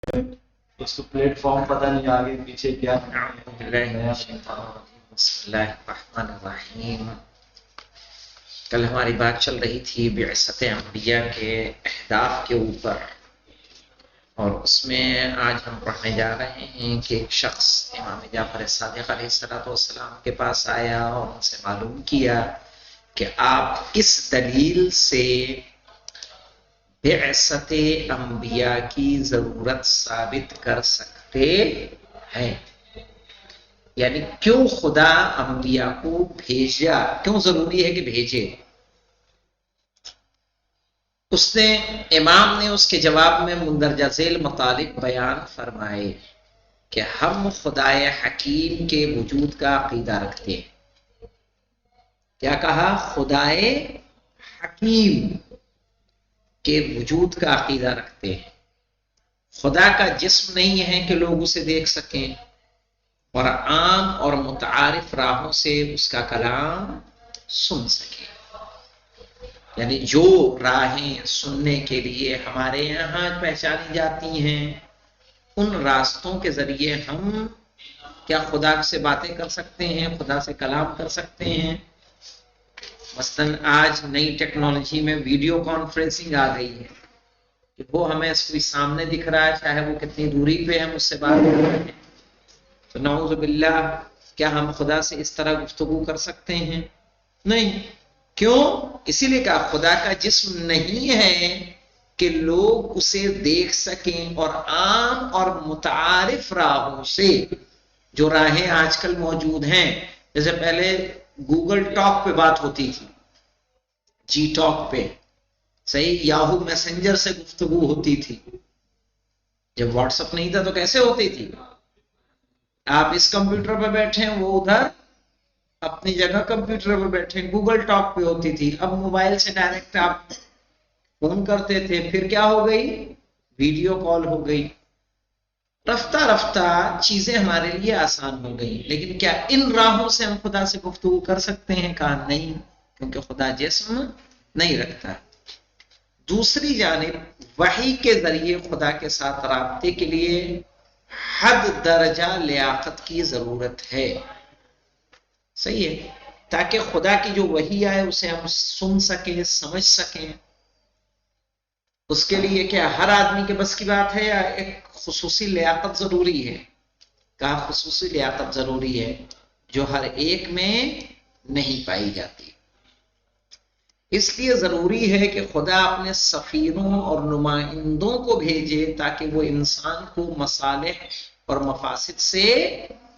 اس کو plate form پتہ نہیں آگے پیچھے کیا بسم اللہ الرحمن الرحیم. کل ہماری بات چل رہی تھی بعثت انبیاء کے اہداف کے اوپر، اور اس میں آج ہم پڑھنے جا رہے ہیں کہ ایک شخص امام جعفر صادق علیہ السلام کے پاس آیا اور ان سے معلوم کیا کہ آپ کس دلیل سے بعثت انبیاء کی ضرورت ثابت کر سکتے ہیں، یعنی کیوں خدا انبیاء کو بھیجا، کیوں ضروری ہے کہ بھیجے. امام نے اس کے جواب میں مندرجہ ذیل مطالب بیان فرمائے کہ ہم خدائے حکیم کے وجود کا عقیدہ رکھتے ہیں. کیا کہا؟ خدائے حکیم کے وجود کا عقیدہ رکھتے ہیں. خدا کا جسم نہیں ہے کہ لوگ اسے دیکھ سکیں، اور عام اور متعارف راہوں سے اس کا کلام سن سکیں. یعنی جو راہیں سننے کے لیے ہمارے یہاں پہچانی جاتی ہیں، ان راستوں کے ذریعے ہم کیا خدا سے باتیں کر سکتے ہیں، خدا سے کلام کر سکتے ہیں. مثلا آج نئی ٹیکنالوجی میں ویڈیو کانفرنسنگ آ گئی ہے کہ وہ ہمیں کوئی سامنے دکھ رہا ہے، چاہے وہ کتنی دوری پہ ہم اس سے بات کر رہے ہیں. تو نعوذ باللہ، کیا ہم خدا سے اس طرح گفتگو کر سکتے ہیں؟ نہیں. کیوں؟ اسی لیے کہا خدا کا جسم نہیں ہے کہ لوگ اسے دیکھ سکیں، اور عام اور متعارف راہوں سے جو راہیں آج کل موجود ہیں، جیسے پہلے گوگل ٹاک پہ بات ہوتی تھی، جی ٹاک پہ، صحیح، یاہو میسنجر سے گفتگو ہوتی تھی. جب واٹس اپ نہیں تھا تو کیسے ہوتی تھی؟ آپ اس کمپیوٹر پہ بیٹھے ہیں، وہ ادھر اپنی جگہ کمپیوٹر پہ بیٹھے، گوگل ٹاک پہ ہوتی تھی. اب موبائل سے ڈائریکٹ آپ فون کرتے تھے، پھر کیا ہو گئی؟ ویڈیو کال ہو گئی. رفتہ رفتہ چیزیں ہمارے لیے آسان ہو گئی. لیکن کیا ان راہوں سے ہم خدا سے گفتگو کر سکتے ہیں؟ کہا نہیں، کیونکہ خدا جسم نہیں رکھتا. دوسری جانب وحی کے ذریعے خدا کے ساتھ رابطے کے لیے حد درجہ لیاقت کی ضرورت ہے. صحیح ہے، تاکہ خدا کی جو وحی آئے اسے ہم سن سکیں، سمجھ سکیں. اس کے لیے کیا ہر آدمی کے بس کی بات ہے، یا ایک خصوصی لیاقت ضروری ہے؟ کہا خصوصی لیاقت ضروری ہے، جو ہر ایک میں نہیں پائی جاتی. اس لیے ضروری ہے کہ خدا اپنے سفیروں اور نمائندوں کو بھیجے تاکہ وہ انسان کو مصالح اور مفاسد سے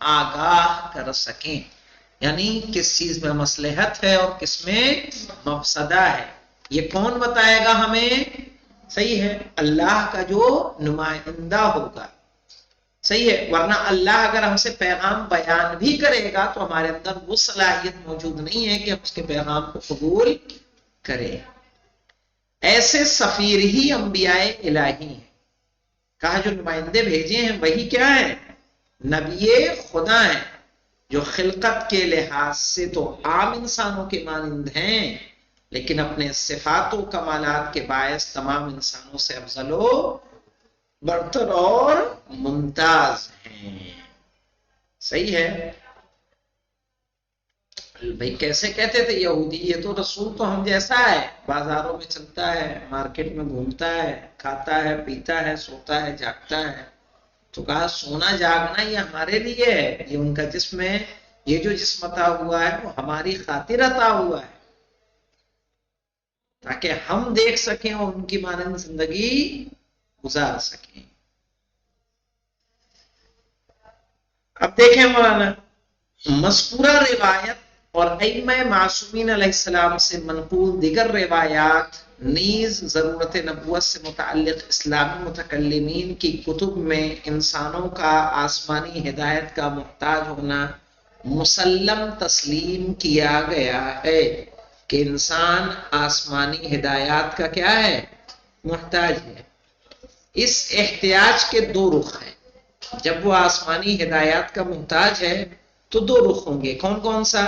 آگاہ کر سکیں. یعنی کس چیز میں مصلحت ہے اور کس میں مفسدہ ہے، یہ کون بتائے گا ہمیں؟ صحیح ہے، اللہ کا جو نمائندہ ہوگا. صحیح ہے، ورنہ اللہ اگر ہم سے پیغام بیان بھی کرے گا تو ہمارے اندر وہ صلاحیت موجود نہیں ہے کہ ہم اس کے پیغام کو قبول کریں. ایسے سفیر ہی انبیاء الہی ہیں. کہا جو نمائندے بھیجے ہیں وہی کیا ہے؟ نبی خدا ہیں، جو خلقت کے لحاظ سے تو عام انسانوں کے مانند ہیں، لیکن اپنے صفات و کمالات کے باعث تمام انسانوں سے افضل و برتر اور ممتاز ہیں. صحیح ہے بھائی. کیسے کہتے تھے یہودی، یہ تو رسول تو ہم جیسا ہے، بازاروں میں چلتا ہے، مارکیٹ میں گھومتا ہے، کھاتا ہے، پیتا ہے، سوتا ہے، جاگتا ہے. تو کہا سونا جاگنا یہ ہمارے لیے ہے، یہ ان کا جسم ہے. یہ جو جسم عطا ہوا ہے وہ ہماری خاطر عطا ہوا ہے، تاکہ ہم دیکھ سکیں اور ان کی مانند زندگی گزار سکیں. اب دیکھیں مولانا، مذکورہ روایت اور ائمہ معصومین علیہ السلام سے منقول دیگر روایات نیز ضرورت نبوت سے متعلق اسلامی متکلمین کی کتب میں انسانوں کا آسمانی ہدایت کا محتاج ہونا مسلم تسلیم کیا گیا ہے کہ انسان آسمانی ہدایات کا کیا ہے؟ محتاج ہے. اس احتیاج کے دو رخ ہیں. جب وہ آسمانی ہدایات کا محتاج ہے تو دو رخ ہوں گے. کون کون سا؟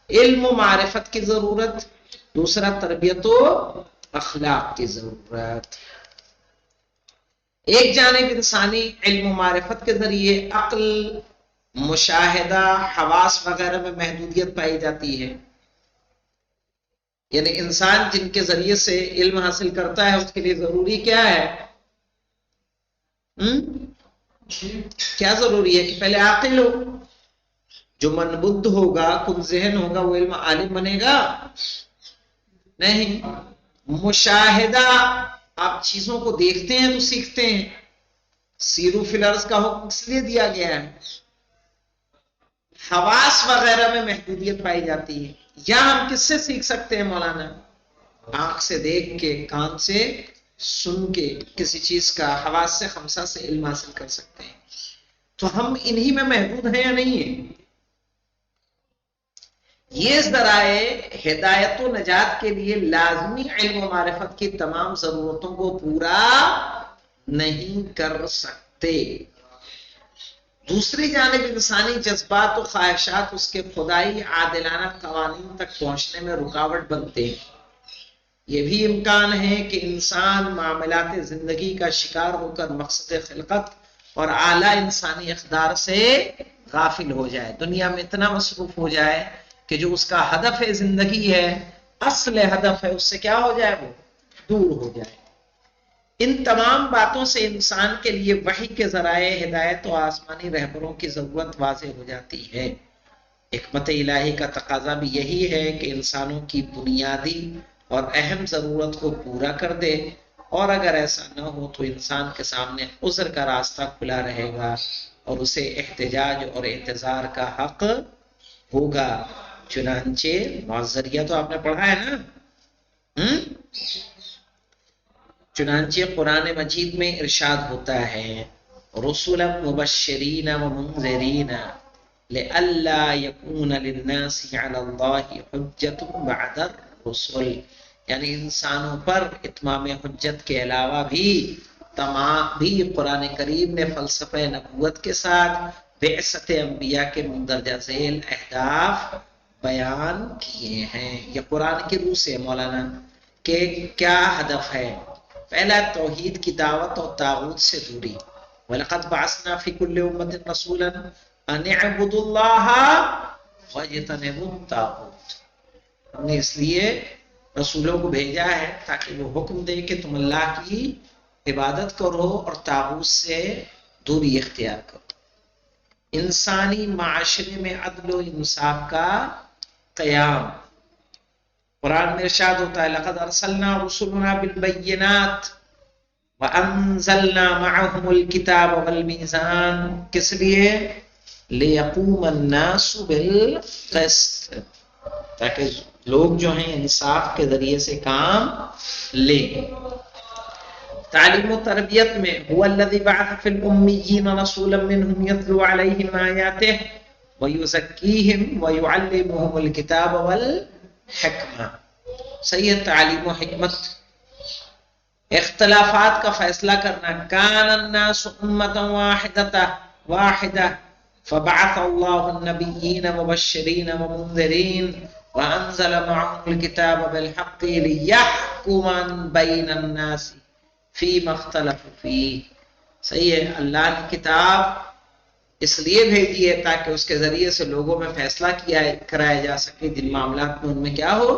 علم و معرفت کی ضرورت، دوسرا تربیت و اخلاق کی ضرورت. ایک جانب انسانی علم و معرفت کے ذریعے عقل، مشاہدہ، حواس وغیرہ میں محدودیت پائی جاتی ہے، یعنی انسان جن کے ذریعے سے علم حاصل کرتا ہے اس کے لیے ضروری کیا ہے؟ کیا ضروری ہے؟ کہ پہلے عاقل ہو، جو منبدھ ہوگا، کن ذہن ہوگا، وہ علم عالم بنے گا نہیں۔ مشاہدہ، آپ چیزوں کو دیکھتے ہیں تو سیکھتے ہیں، سیرو فی الارض کا حکم اس لیے دیا گیا ہے۔ حواس وغیرہ میں محدودیت پائی جاتی ہے، یا ہم کس سے سیکھ سکتے ہیں مولانا؟ آنکھ سے دیکھ کے، کان سے سن کے کسی چیز کا، حواس سے خمسہ سے علم حاصل کر سکتے ہیں۔ تو ہم انہی میں محدود ہیں یا نہیں ہیں؟ یہ ذرائع ہدایت و نجات کے لیے لازمی علم و معرفت کی تمام ضرورتوں کو پورا نہیں کر سکتے۔ دوسری جانب انسانی جذبات و خواہشات اس کے خدائی عادلانہ قوانین تک پہنچنے میں رکاوٹ بنتے ہیں۔ یہ بھی امکان ہے کہ انسان معاملات زندگی کا شکار ہو کر مقصد خلقت اور اعلیٰ انسانی اقدار سے غافل ہو جائے، دنیا میں اتنا مصروف ہو جائے کہ جو اس کا ہدف زندگی ہے، اصل ہدف ہے، اس سے کیا ہو جائے؟ وہ دور ہو جائے۔ ان تمام باتوں سے انسان کے لیے وحی کے ذرائع ہدایت و آسمانی رہبروں کی ضرورت واضح ہو جاتی ہے۔ حکمت الہی کا تقاضا بھی یہی ہے کہ انسانوں کی بنیادی اور اہم ضرورت کو پورا کر دے، اور اگر ایسا نہ ہو تو انسان کے سامنے عذر کا راستہ کھلا رہے گا اور اسے احتجاج اور اعتذار کا حق ہوگا۔ چنانچہ معذریہ تو آپ نے پڑھا ہے نا؟ چنانچہ قرآن مجید میں ارشاد ہوتا ہے رسولا مبشرین و منذرین لئلا یکون للناس علی اللہ حجت بعد الرسل، یعنی انسانوں پر اتمام حجت کے علاوہ بھی قرآن کریم نے فلسفہ نبوت کے ساتھ بعثت انبیاء کے مندرجہ ذیل اہداف بیان کیے ہیں۔ یہ قرآن کی روح سے مولانا کہ کیا ہدف ہے؟ پہلا توحید کی دعوت اور طاغوت سے دوری۔ وَلَقَدْ بَعَثْنَا فِي كُلِّ أُمَّةٍ رَسُولًا أَنِ اعْبُدُوا اللَّهَ وَاجْتَنِبُوا الطَّاغُوتَ، ہم نے اس لیے رسولوں کو بھیجا ہے تاکہ وہ حکم دے کہ تم اللہ کی عبادت کرو اور طاغوت سے دوری اختیار کرو۔ انسانی معاشرے میں عدل و انصاف کا قیام۔ قرآن میں ارشاد ہوتا ہے لَقَدْ أَرْسَلْنَا رُسُلُنَا بِالْبَيِّنَاتِ وَأَنزَلْنَا مَعَهُمُ الْكِتَابَ وَالْمِيزَانَ، کس لیے؟ لِيَقُومَ النَّاسُ بِالْقِسْطِ، تاکہ لوگ جو ہیں انصاف کے ذریعے سے کام لیں۔ تعلیم و تربیت میں هو الذی بعث فی الامیین رسولا منهم یتلو علیہم آیاتہ ویزکیہم ویعلمہم الکتاب والحکمہ۔ صحیح ہے، تعلیم و حکمت، اختلافات کا فیصلہ کرنا۔ کان الناس امۃ واحدہ فبعث اللہ النبیین مبشرین ومنذرین وانزل معهم الکتاب بالحق لیحکم بین الناس فیما اختلفوا فیہ۔ صحیح ہے، اللہ کی کتاب اس لیے بھیجی ہے تاکہ اس کے ذریعے سے لوگوں میں فیصلہ کرایا جا سکے جن معاملات میں ان میں کیا ہو؟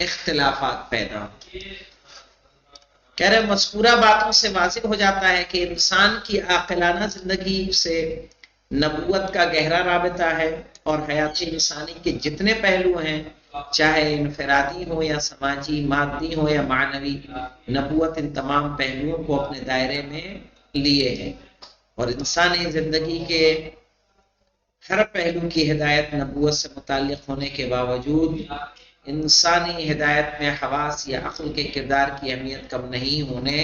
اختلافات پیدا ہو۔ کہہ رہے مذکورہ باتوں سے واضح ہو جاتا ہے کہ انسان کی عاقلانہ زندگی سے نبوت کا گہرا رابطہ ہے، اور حیات انسانی کے جتنے پہلو ہیں، چاہے انفرادی ہو یا سماجی، مادی ہو یا معنوی، نبوت ان تمام پہلوؤں کو اپنے دائرے میں لیے ہے، اور انسانی زندگی کے ہر پہلو کی ہدایت نبوت سے متعلق ہونے کے باوجود انسانی ہدایت میں حواس یا عقل کے کردار کی اہمیت کم نہیں ہونے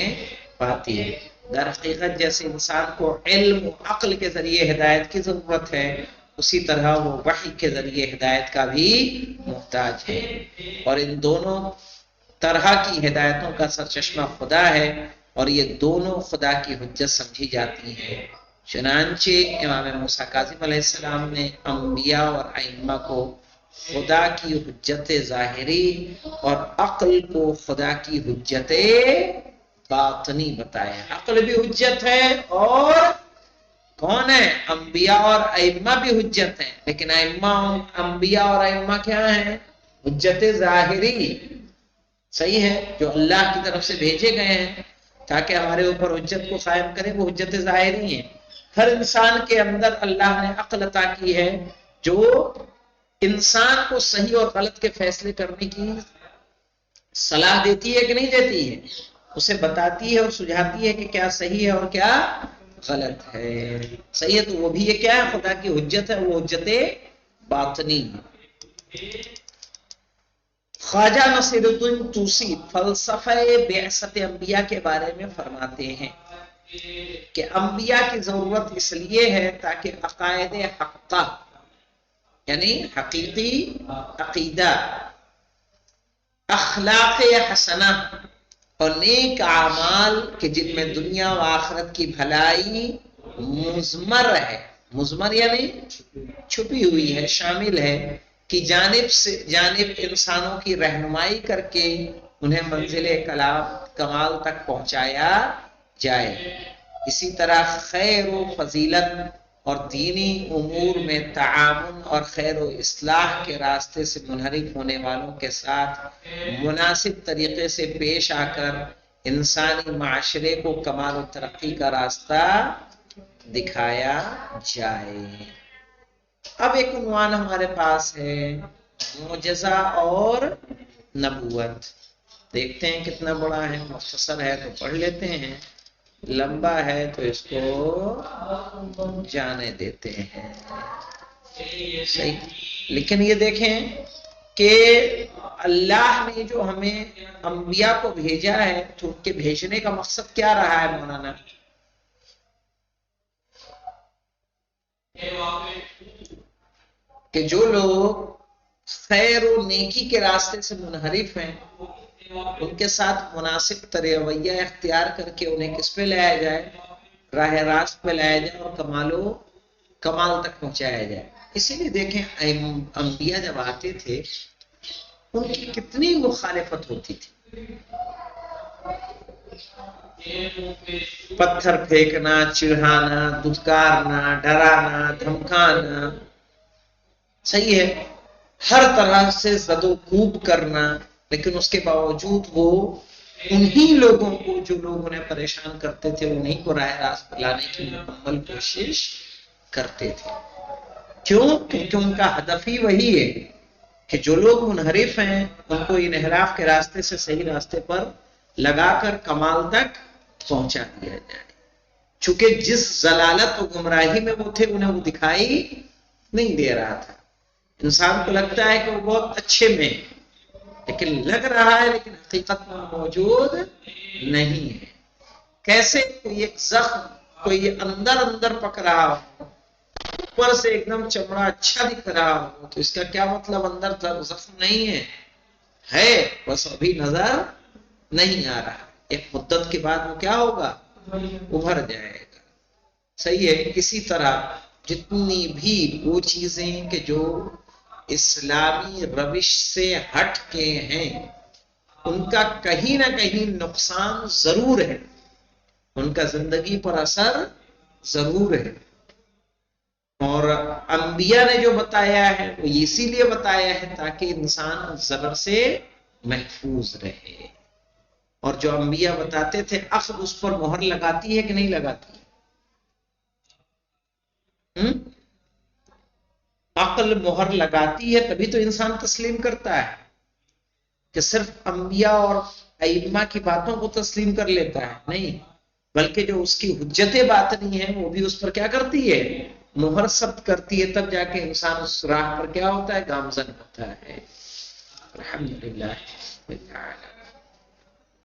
پاتی ہے۔ در حقیقت جیسے انسان کو علم و عقل کے ذریعے ہدایت کی ضرورت ہے، اسی طرح وہ وحی کے ذریعے ہدایت کا بھی محتاج ہے، اور ان دونوں طرح کی ہدایتوں کا سرچشمہ خدا ہے، اور یہ دونوں خدا کی حجت سمجھی جاتی ہیں۔ چنانچہ امام موسیٰ کاظم علیہ السلام نے انبیاء اور ائمہ کو خدا کی حجت ظاہری اور عقل کو خدا کی حجت باطنی بتایا. عقل بھی حجت ہے اور کون ہے؟ انبیاء اور ائمہ بھی حجت ہیں. لیکن انبیاء اور ائمہ کیا ہیں؟ حجت ظاہری. صحیح ہے، جو اللہ کی طرف سے بھیجے گئے ہیں تاکہ ہمارے اوپر حجت کو قائم کرے، وہ حجت ظاہری ہیں. ہر انسان کے اندر اللہ نے عقل عطا کی ہے جو انسان کو صحیح اور غلط کے فیصلے کرنے کی صلاح دیتی ہے کہ نہیں دیتی ہے، اسے بتاتی ہے اور سجھاتی ہے کہ کیا صحیح ہے اور کیا غلط ہے. صحیح ہے، تو وہ بھی یہ کیا ہے؟ خدا کی حجت ہے، وہ حجت باطنی ہے. خواجہ نصیر الدین طوسی فلسفہ بعثت انبیاء کے بارے میں فرماتے ہیں کہ انبیاء کی ضرورت اس لیے ہے تاکہ عقائد حقہ یعنی حقیقی عقیدہ، اخلاق حسنہ اور نیک اعمال کے جن میں دنیا و آخرت کی بھلائی مضمر ہے، مضمر یعنی چھپی ہوئی ہے، شامل ہے، کی جانب انسانوں کی رہنمائی کر کے انہیں منزل کمال تک پہنچایا جائے. اسی طرح خیر و فضیلت اور دینی امور میں تعاون اور خیر و اصلاح کے راستے سے منحرف ہونے والوں کے ساتھ مناسب طریقے سے پیش آ کر انسانی معاشرے کو کمال و ترقی کا راستہ دکھایا جائے. اب ایک عنوان ہمارے پاس ہے معجزہ اور نبوت. دیکھتے ہیں کتنا بڑا ہے، مختصر ہے تو پڑھ لیتے ہیں، لمبا ہے تو اس کو جانے دیتے ہیں. صحیح. لیکن یہ دیکھیں کہ اللہ نے جو ہمیں انبیاء کو بھیجا ہے تو ان کے بھیجنے کا مقصد کیا رہا ہے مولانا؟ کہ جو لوگ خیر و نیکی کے راستے سے منحرف ہیں ان کے ساتھ مناسب رویہ اختیار کر کے انہیں کس پہ لایا جائے؟ راہ راست پہ لایا جائے اور کمال تک پہنچایا جائے. اسی لیے دیکھیں انبیاء جب آتے تھے ان کی کتنی مخالفت ہوتی تھی. پتھر پھینکنا، چڑھانا، دھتکارنا، ڈرانا، دھمکانا، صحیح ہے، ہر طرح سے زد و کوب کرنا. لیکن اس کے باوجود وہ انہی لوگوں کو جو لوگ انہیں پریشان کرتے تھے انہی کو راہ راست پہ لانے کی مکمل کوشش کرتے تھے. کیوں؟ کیونکہ ان کا ہدف ہی وہی ہے کہ جو لوگ منحرف ہیں ان کو انحراف کے راستے سے صحیح راستے پر لگا کر کمال تک پہنچا دیا جائے. چونکہ جس ضلالت و گمراہی میں وہ تھے انہیں وہ دکھائی نہیں دے رہا تھا. انسان کو لگتا ہے کہ وہ بہت اچھے میں لیکن لگ رہا ہے، لیکن حقیقت میں موجود نہیں ہے. کیسے؟ کوئی ایک زخم کوئی اندر پک رہا ہو، اوپر سے ایک دم چمڑا اچھا دکھ رہا ہو، تو اس کا کیا مطلب اندر زخم نہیں ہے بس ابھی نظر نہیں آ رہا. ایک مدت کے بعد وہ کیا ہوگا؟ ابھر جائے گا. صحیح ہے. اسی طرح جتنی بھی وہ چیزیں کہ جو اسلامی روش سے ہٹ کے ہیں ان کا کہیں نہ کہیں نقصان ضرور ہے، ان کا زندگی پر اثر ضرور ہے. اور انبیاء نے جو بتایا ہے وہ اسی لیے بتایا ہے تاکہ انسان ضرر سے محفوظ رہے. اور جو انبیاء بتاتے تھے عقل اس پر مہر لگاتی ہے کہ نہیں لگاتی؟ عقل مہر لگاتی ہے تبھی تو انسان تسلیم کرتا ہے کہ صرف انبیاء اور ائمہ کی باتوں کو تسلیم کر لیتا ہے، نہیں، بلکہ جو اس کی حجت باطنی ہے وہ بھی اس پر کیا کرتی ہے؟ مہر ثبت کرتی ہے. تب جا کے انسان اس راہ پر کیا ہوتا ہے؟ گامزن ہوتا ہے. الحمدللہ.